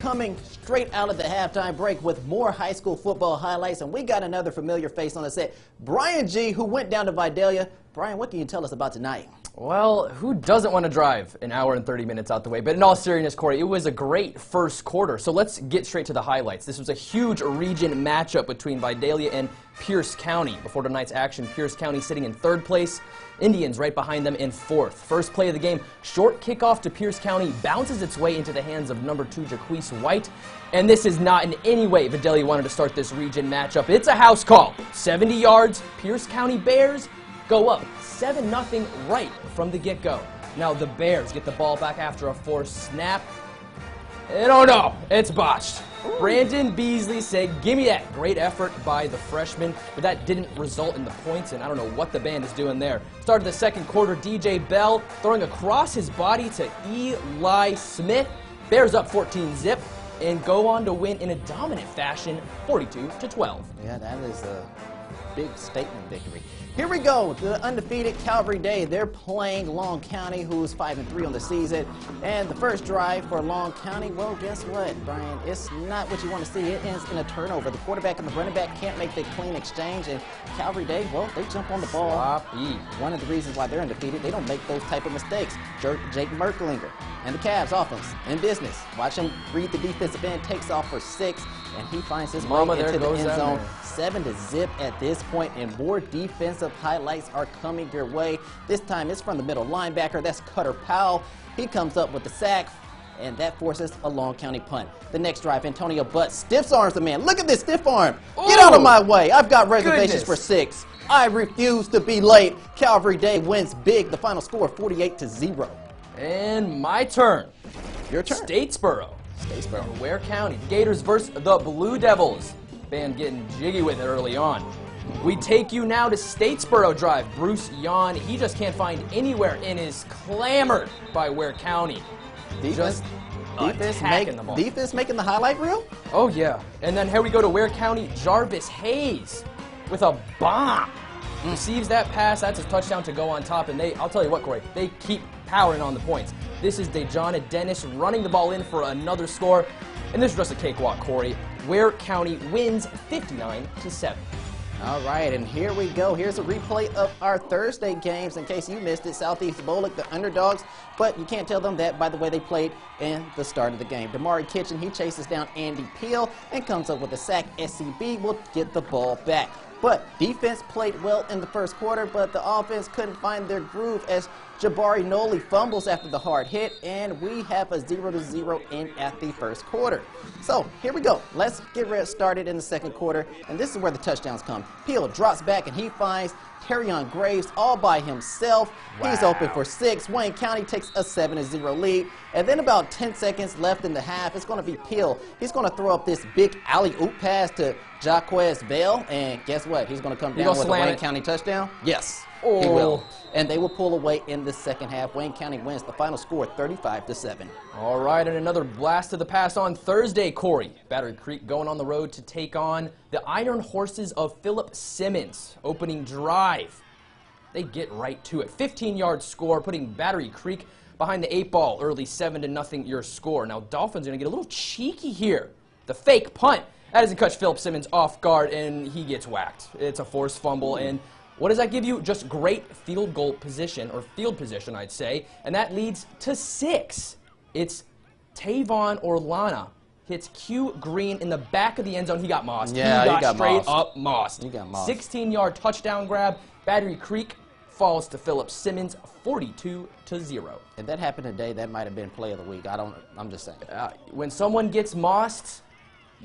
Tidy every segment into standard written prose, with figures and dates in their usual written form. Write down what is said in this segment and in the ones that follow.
coming straight out of the halftime break with more high school football highlights, and we got another familiar face on the set, Brian G., who went down to Vidalia. Brian, what can you tell us about tonight? Well, who doesn't want to drive an hour and 30 minutes out the way? But in all seriousness, Corey, it was a great first quarter. So let's get straight to the highlights. This was a huge region matchup between Vidalia and Pierce County. Before tonight's action, Pierce County sitting in third place, Indians right behind them in fourth. First play of the game, short kickoff to Pierce County, bounces its way into the hands of number 2, Jaquise White. And this is not in any way Vidalia wanted to start this region matchup. It's a house call. 70 yards, Pierce County Bears go up 7-0 right from the get-go. Now the Bears get the ball back after a forced snap. And oh no, it's botched. Ooh. Brandon Beasley said, "Give me that." Great effort by the freshman, but that didn't result in the points, and I don't know what the band is doing there. Started the second quarter, DJ Bell throwing across his body to Eli Smith. Bears up 14-zip and go on to win in a dominant fashion, 42-12. Yeah, that is a big statement victory. Here we go, the undefeated Calvary Day. They're playing Long County, who's 5-3 on the season. And the first drive for Long County, well, guess what, Brian? It's not what you want to see. It ends in a turnover. The quarterback and the running back can't make the clean exchange. And Calvary Day, well, they jump on the ball. Sloppy. One of the reasons why they're undefeated, they don't make those type of mistakes. Jake Merklinger and the Cavs offense in business. Watch him read the defensive end, takes off for 6, and he finds his way into the end zone. 7-0 at this point, and more defensive highlights are coming your way. This time it's from the middle linebacker. That's Cutter Powell. He comes up with the sack, and that forces a Long County punt. The next drive, Antonio Butt stiff arms the man. Look at this stiff arm. Ooh, get out of my way. I've got reservations for 6. I refuse to be late. Calvary Day wins big. The final score, 48-0. And my turn. Your turn. Statesboro. Ware County. Gators versus the Blue Devils. Band getting jiggy with it early on. We take you now to Statesboro Drive. Bruce Yon, he just can't find anywhere and is clamored by Ware County. Defense making the highlight reel? Oh, yeah. And then here we go to Ware County. Jarvis Hayes with a bomb. Receives that pass. That's his touchdown to go on top. And I'll tell you what, Corey, they keep powering on the points. This is Dejana Dennis running the ball in for another score. And this is just a cakewalk, Corey. Ware County wins 59-7. All right, and here we go. Here's a replay of our Thursday games. In case you missed it, Southeast Bolick, the underdogs, but you can't tell them that by the way they played in the start of the game. Damari Kitchen, he chases down Andy Peel and comes up with a sack. SCB will get the ball back. But defense played well in the first quarter, but the offense couldn't find their groove as Jabari Noli fumbles after the hard hit, and we have a 0-0 in at the first quarter. So here we go. Let's get started in the second quarter, and this is where the touchdowns come. Peel drops back, and he finds Terrion Graves all by himself. Wow. He's open for 6. Wayne County takes a 7-0 lead. And then about 10 seconds left in the half, it's going to be Peel. He's going to throw up this big alley-oop pass to Jaquez Bell. And guess what? He's going to come down with a Wayne County touchdown. Yes, he will. And they will pull away in the second half. Wayne County wins the final score 35-7. All right, and another blast of the pass on Thursday, Corey. Battery Creek going on the road to take on the Iron Horses of Philip Simmons. Opening drive. They get right to it. 15-yard score, putting Battery Creek behind the 8 ball. Early 7-0 your score. Now, Dolphins are going to get a little cheeky here. The fake punt. That doesn't catch Philip Simmons off guard, and he gets whacked. It's a forced fumble, and what does that give you? Just great field goal position, or field position, I'd say, and that leads to 6. It's Tavon Orlana. Hits Q Green in the back of the end zone. He got mossed. Yeah, he got straight up mossed. He got mossed. 16-yard touchdown grab. Battery Creek falls to Philip Simmons 42-0. If that happened today, that might have been play of the week. I'm just saying. When someone gets mossed,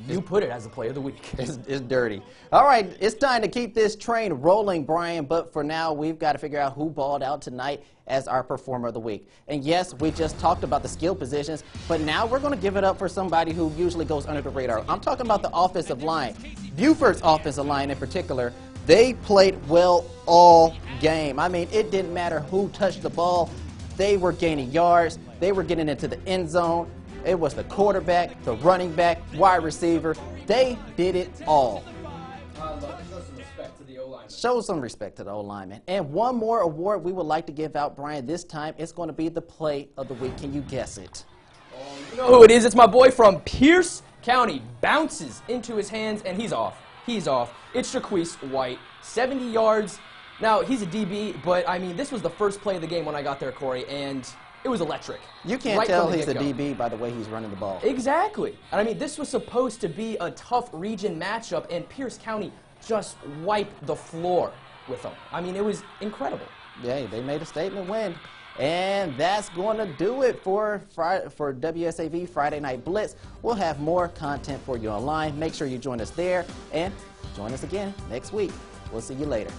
you put it as the play of the week. It's dirty. All right, it's time to keep this train rolling, Brian, but for now, we've got to figure out who balled out tonight as our performer of the week. And yes, we just talked about the skill positions, but now we're going to give it up for somebody who usually goes under the radar. I'm talking about the offensive line. Buford's offensive line in particular. They played well all game. I mean, it didn't matter who touched the ball. They were gaining yards. They were getting into the end zone. It was the quarterback, the running back, wide receiver. They did it all. Show some respect to the O-lineman. Show some respect to the O-lineman. And one more award we would like to give out, Brian. This time it's going to be the play of the week. Can you guess it? You know who it is? It's my boy from Pierce County. Bounces into his hands, and he's off. He's off. It's Jaquise White. 70 yards. Now, he's a DB, but, I mean, this was the first play of the game when I got there, Corey, and it was electric. You can't tell he's a DB by the way he's running the ball. Exactly. And, I mean, this was supposed to be a tough region matchup, and Pierce County just wiped the floor with them. I mean, it was incredible. Yeah, they made a statement win. And that's going to do it for WSAV Friday Night Blitz. We'll have more content for you online. Make sure you join us there and join us again next week. We'll see you later.